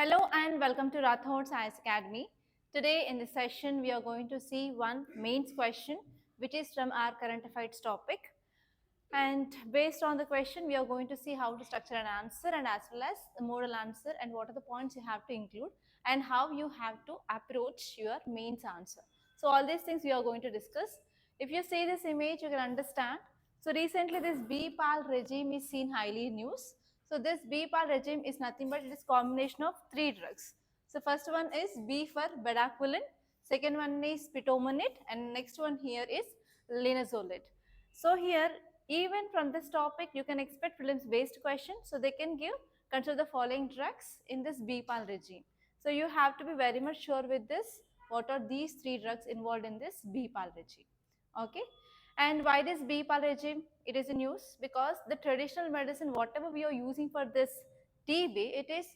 Hello and welcome to Rathods Science Academy. Today in this session we are going to see one mains question which is from our current affairs topic, and based on the question we are going to see how to structure an answer and as well as the modal answer and what are the points you have to include and how you have to approach your mains answer. So all these things we are going to discuss. If you see this image you can understand. So recently this Bpal regime is seen highly in news. So this Bpal regime is nothing but it is combination of three drugs. So first one is B for bedaquiline, second one is pitomanate, and next one here is linezolid. So here even from this topic you can expect prelims based questions. So they can give consider the following drugs in this Bpal regime. So you have to be very much sure with this what are these three drugs involved in this Bpal regime. Okay. And why this Bpal regime? It is in use because the traditional medicine, whatever we are using for this TB, it is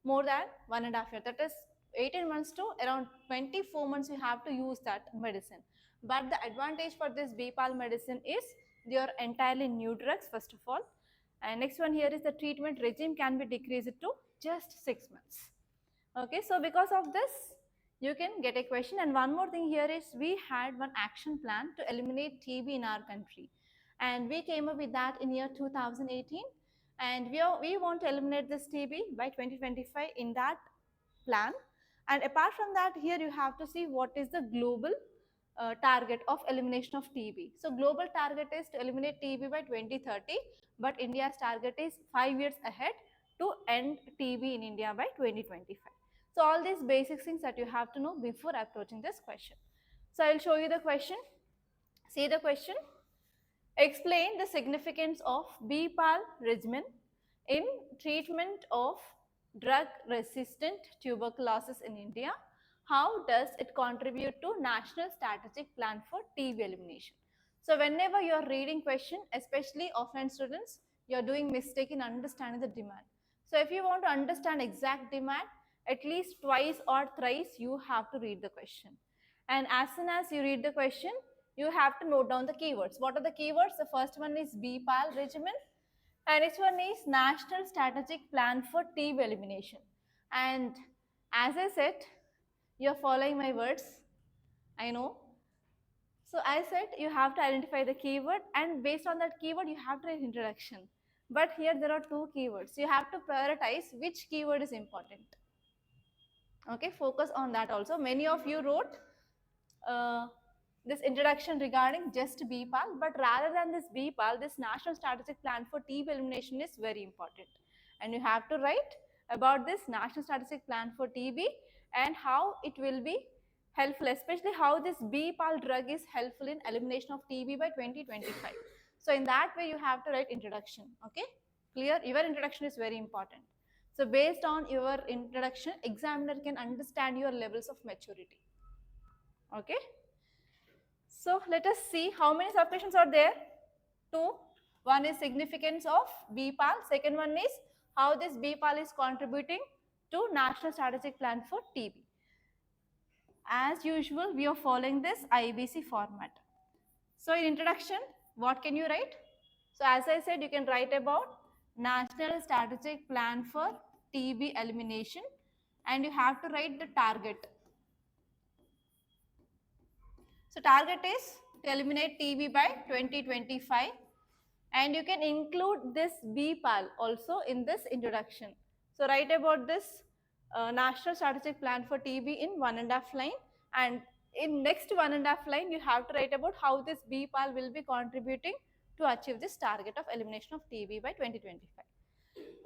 more than 1.5 years. That is 18 months to around 24 months you have to use that medicine. But the advantage for this Bpal medicine is they are entirely new drugs first of all. And next one here is the treatment regime can be decreased to just 6 months. Okay, so because of this, you can get a question. And one more thing here is we had one action plan to eliminate TB in our country. And we came up with that in year 2018. And we want to eliminate this TB by 2025 in that plan. And apart from that, here you have to see what is the global target of elimination of TB. So global target is to eliminate TB by 2030, but India's target is 5 years ahead to end TB in India by 2025. So all these basic things that you have to know before approaching this question. So I'll show you the question. See the question. Explain the significance of Bpal regimen in treatment of drug-resistant tuberculosis in India. How does it contribute to National Strategic Plan for TB elimination? So whenever you are reading question, especially offline students, you are doing mistake in understanding the demand. So if you want to understand exact demand, at least twice or thrice you have to read the question. And as soon as you read the question, you have to note down the keywords. What are the keywords? The first one is Bpal regimen, and next one is National Strategic Plan for TB elimination. And as I said, you're following my words, I know. So I said you have to identify the keyword, and based on that keyword you have to write introduction. But here there are two keywords. You have to prioritize which keyword is important. Okay, focus on that also. Many of you wrote this introduction regarding just Bpal, but rather than this Bpal, this National Strategic Plan for TB elimination is very important. And you have to write about this National Strategic Plan for TB and how it will be helpful, especially how this Bpal drug is helpful in elimination of TB by 2025. So in that way, you have to write introduction. Okay, clear? Your introduction is very important. So based on your introduction, examiner can understand your levels of maturity. Okay. So let us see how many subquestions are there. Two. One is significance of Bpal. Second one is how this Bpal is contributing to National Strategic Plan for TB. As usual, we are following this IBC format. So in introduction, what can you write? So as I said, you can write about National Strategic Plan for TB elimination, and you have to write the target. So target is to eliminate TB by 2025, and you can include this Bpal also in this introduction. So write about this National Strategic Plan for TB in 1.5 line, and in next 1.5 line you have to write about how this Bpal will be contributing to achieve this target of elimination of TB by 2025.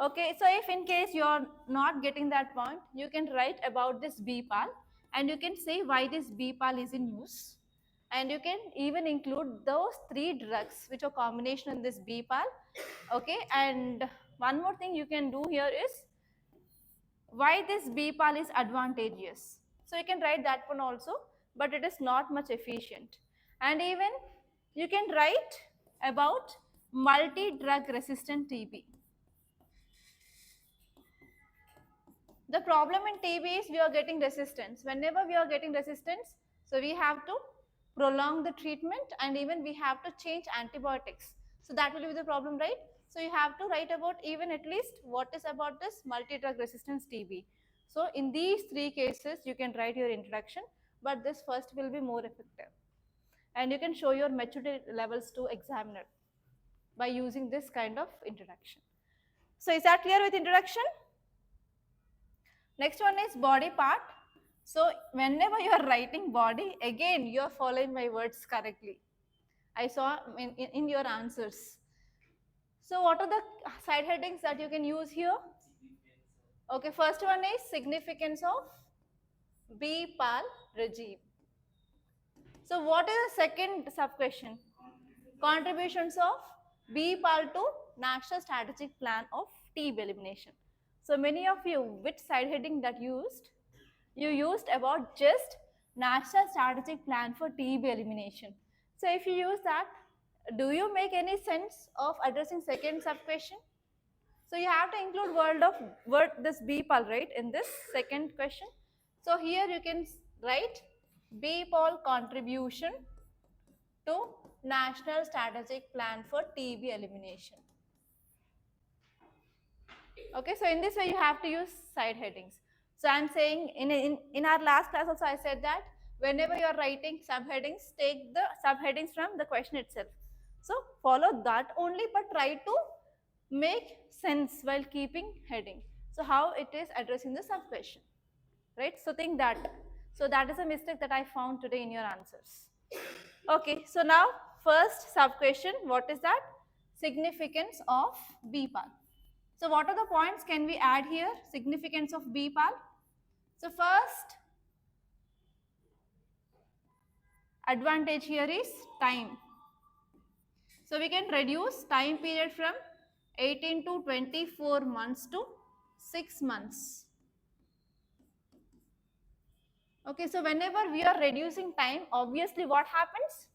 Okay, so if in case you are not getting that point, you can write about this Bpal and you can say why this Bpal is in use. And you can even include those three drugs which are combination in this Bpal. Okay, and one more thing you can do here is why this Bpal is advantageous. So you can write that one also, but it is not much efficient. And even you can write about multi-drug resistant TB. The problem in TB is we are getting resistance. Whenever we are getting resistance, so we have to prolong the treatment and even we have to change antibiotics. So that will be the problem, right? So you have to write about even at least what is about this multi-drug resistance TB. So in these three cases, you can write your introduction, but this first will be more effective. And you can show your maturity levels to examiner by using this kind of introduction. So is that clear with introduction? Next one is body part. So whenever you are writing body, again you are following my words correctly. I saw in your answers. So what are the side headings that you can use here? Okay, first one is significance of Bpal regime. So what is the second sub question? Contributions of Bpal to National Strategic Plan of TB elimination. So many of you, which side heading that used? You used about just National Strategic Plan for TB elimination. So if you use that, do you make any sense of addressing second sub question? So you have to include word this Bpal, right, in this second question. So here you can write Bpal contribution to National Strategic Plan for TB elimination. Okay, so in this way you have to use side headings. So I'm saying in our last class also I said that whenever you are writing subheadings, take the subheadings from the question itself. So follow that only, but try to make sense while keeping heading. So how it is addressing the sub question, right? So think that. So that is a mistake that I found today in your answers. Okay, so now first sub question, what is that? Significance of Bpal. So what are the points can we add here? Significance of Bpal. So first advantage here is time. So we can reduce time period from 18 to 24 months to 6 months. Okay, so whenever we are reducing time, obviously what happens?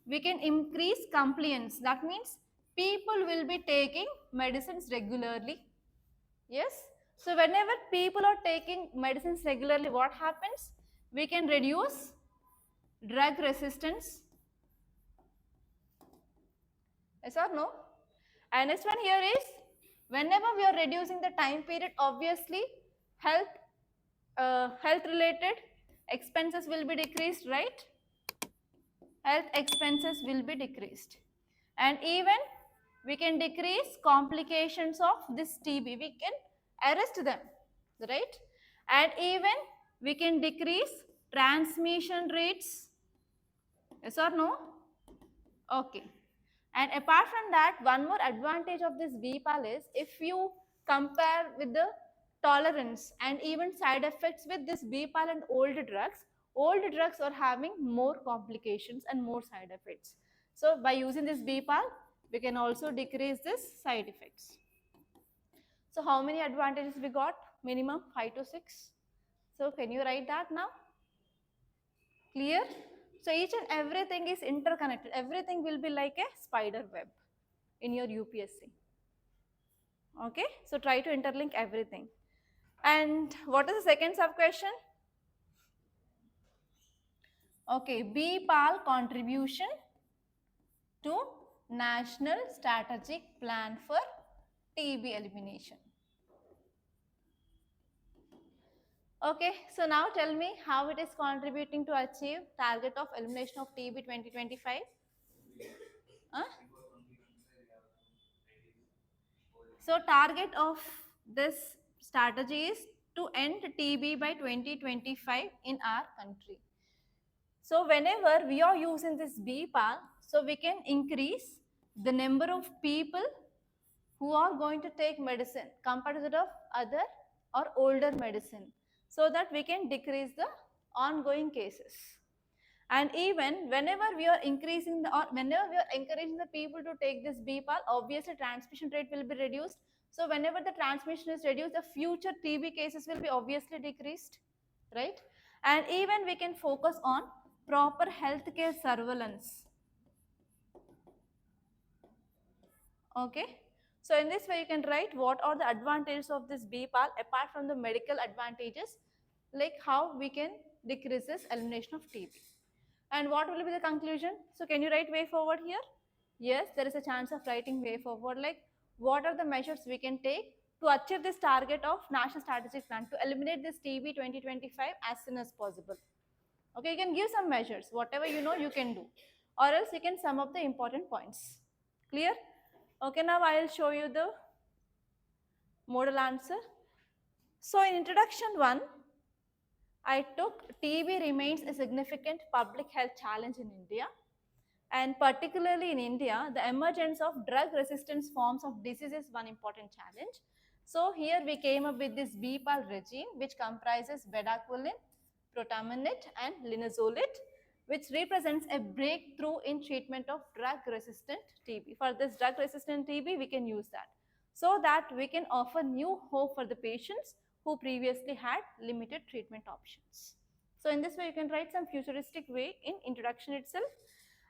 We can increase compliance. That means people will be taking medicines regularly. Yes. So whenever people are taking medicines regularly, what happens? We can reduce drug resistance. Yes or no? And next one here is, whenever we are reducing the time period, obviously health related expenses will be decreased, right? Health expenses will be decreased. And even we can decrease complications of this TB. We can arrest them, right? And even we can decrease transmission rates. Yes or no? Okay. And apart from that, one more advantage of this Bpal is, if you compare with the tolerance and even side effects with this Bpal and old drugs are having more complications and more side effects. So by using this Bpal, we can also decrease this side effects. So how many advantages we got? Minimum 5 to 6. So can you write that now? Clear? So each and everything is interconnected. Everything will be like a spider web in your UPSC. Okay, so try to interlink everything. And what is the second sub question? Okay, Bpal contribution to National Strategic Plan for TB elimination. Okay, so now tell me how it is contributing to achieve target of elimination of TB 2025. Huh? So target of this strategy is to end TB by 2025 in our country. So whenever we are using this Bpal, so we can increase the number of people who are going to take medicine compared to that of other or older medicine, so that we can decrease the ongoing cases. And even whenever we are increasing the, or whenever we are encouraging the people to take this Bpal, obviously transmission rate will be reduced. So whenever the transmission is reduced, the future TB cases will be obviously decreased, right? And even we can focus on proper healthcare surveillance. Okay. So in this way you can write what are the advantages of this Bpal apart from the medical advantages, like how we can decrease this elimination of TB. And what will be the conclusion? So can you write way forward here? Yes, there is a chance of writing way forward, like what are the measures we can take to achieve this target of National Strategic Plan to eliminate this TB 2025 as soon as possible. Okay, you can give some measures, whatever you know you can do, or else you can sum up the important points. Clear? Okay, now I will show you the model answer. So in introduction 1, I took TB remains a significant public health challenge in India, and particularly in India, the emergence of drug resistance forms of disease is one important challenge. So here we came up with this Bpal regime, which comprises bedaquiline, protamine, and linezolid, which represents a breakthrough in treatment of drug-resistant TB. For this drug-resistant TB, we can use that so that we can offer new hope for the patients who previously had limited treatment options. So in this way, you can write some futuristic way in introduction itself.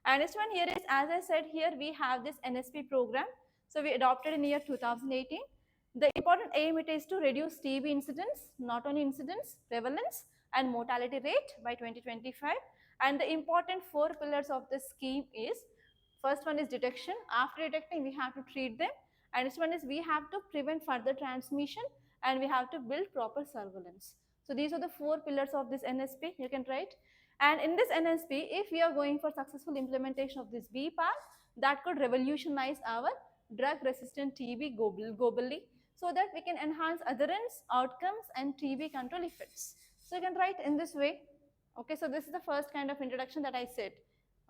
And this one here is, as I said, here we have this NSP program. So we adopted in year 2018. The important aim it is to reduce TB incidence, not only incidence, prevalence and mortality rate by 2025. And the important 4 pillars of this scheme is, first one is detection. After detecting, we have to treat them. And this one is we have to prevent further transmission and we have to build proper surveillance. So these are the 4 pillars of this NSP, you can write. And in this NSP, if we are going for successful implementation of this Bpal, that could revolutionize our drug-resistant TB globally, so that we can enhance adherence, outcomes, and TB control effects. So you can write in this way. Okay, so this is the first kind of introduction that I said.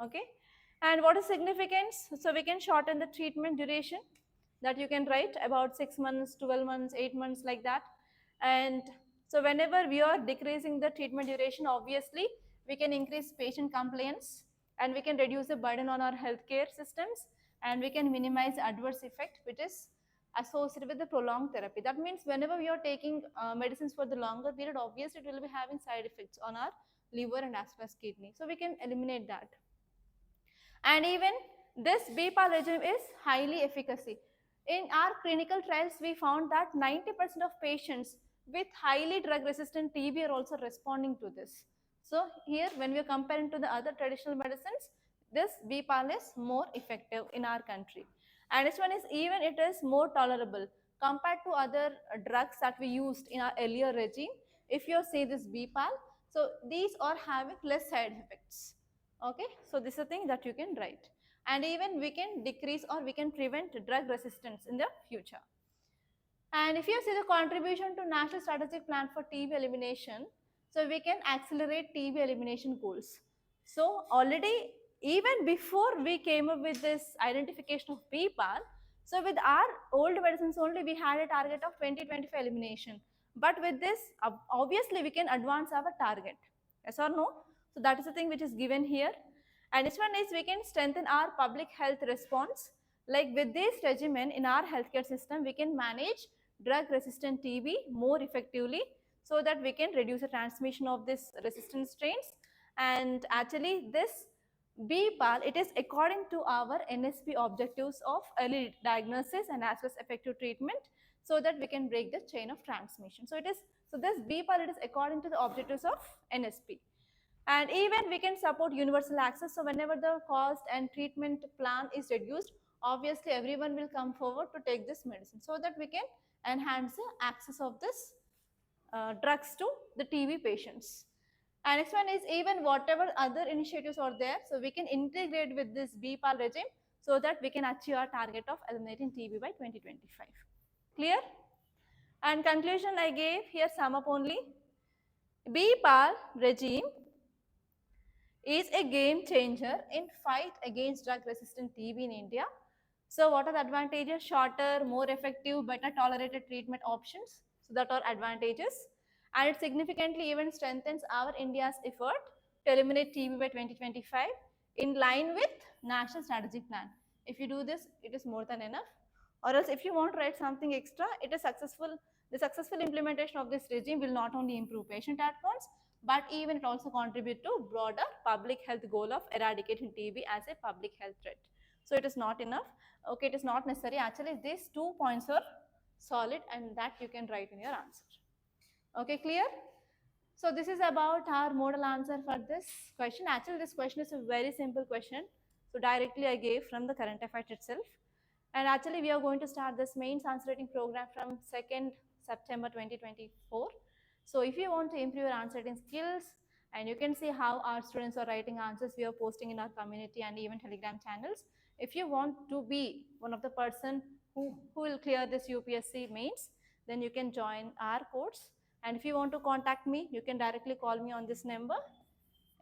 Okay, and what is significance? So we can shorten the treatment duration, that you can write about 6 months, 12 months, 8 months, like that. And so whenever we are decreasing the treatment duration, obviously we can increase patient compliance and we can reduce the burden on our healthcare systems and we can minimize the adverse effect which is associated with the prolonged therapy. That means whenever we are taking medicines for the longer period, obviously it will be having side effects on our liver and as well as kidney. So we can eliminate that. And even this Bpal regime is highly efficacy. In our clinical trials, we found that 90% of patients with highly drug-resistant TB are also responding to this. So here, when we are comparing to the other traditional medicines, this Bpal is more effective in our country. And this one is even it is more tolerable compared to other drugs that we used in our earlier regime. If you see this Bpal, so these are having less side effects. Okay, so this is a thing that you can write. And even we can decrease or we can prevent drug resistance in the future. And if you see the contribution to National Strategic Plan for TB elimination, so we can accelerate TB elimination goals. So already, even before we came up with this identification of Bpal, so with our old medicines only, we had a target of 2025 elimination. But with this, obviously we can advance our target. Yes or no? So that is the thing which is given here. And this one is we can strengthen our public health response. Like with this regimen in our healthcare system, we can manage drug-resistant TB more effectively so that we can reduce the transmission of this resistant strains. And actually this Bpal, it is according to our NSP objectives of early diagnosis and as well as effective treatment so that we can break the chain of transmission. So this Bpal, it is according to the objectives of NSP. And even we can support universal access. So whenever the cost and treatment plan is reduced, obviously everyone will come forward to take this medicine so that we can enhance the access of this drugs to the TB patients. And next one is even whatever other initiatives are there, so we can integrate with this Bpal regime so that we can achieve our target of eliminating TB by 2025. Clear? And conclusion I gave here, sum up only. Bpal regime is a game changer in fight against drug-resistant TB in India. So what are the advantages? Shorter, more effective, better tolerated treatment options. So that are advantages. And it significantly even strengthens our India's effort to eliminate TB by 2025 in line with National Strategic Plan. If you do this, it is more than enough. Or else if you want to write something extra, it is successful. The successful implementation of this regime will not only improve patient outcomes, but even it also contribute to broader public health goal of eradicating TB as a public health threat. So it is not enough. Okay, it is not necessary. Actually, these 2 points are solid and that you can write in your answer. Okay, clear? So this is about our model answer for this question. Actually, this question is a very simple question. So directly I gave from the current affairs itself. And actually, we are going to start this mains answer writing program from 2nd September 2024. So if you want to improve your answer writing skills, and you can see how our students are writing answers, we are posting in our community and even Telegram channels. If you want to be one of the person who will clear this UPSC mains, then you can join our course. And if you want to contact me, you can directly call me on this number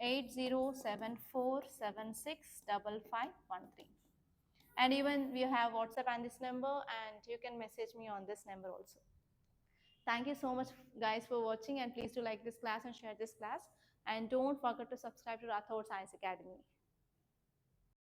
8074765513. And even we have WhatsApp and this number, and you can message me on this number also. Thank you so much guys for watching, and please do like this class and share this class, and don't forget to subscribe to Rathods Science Academy.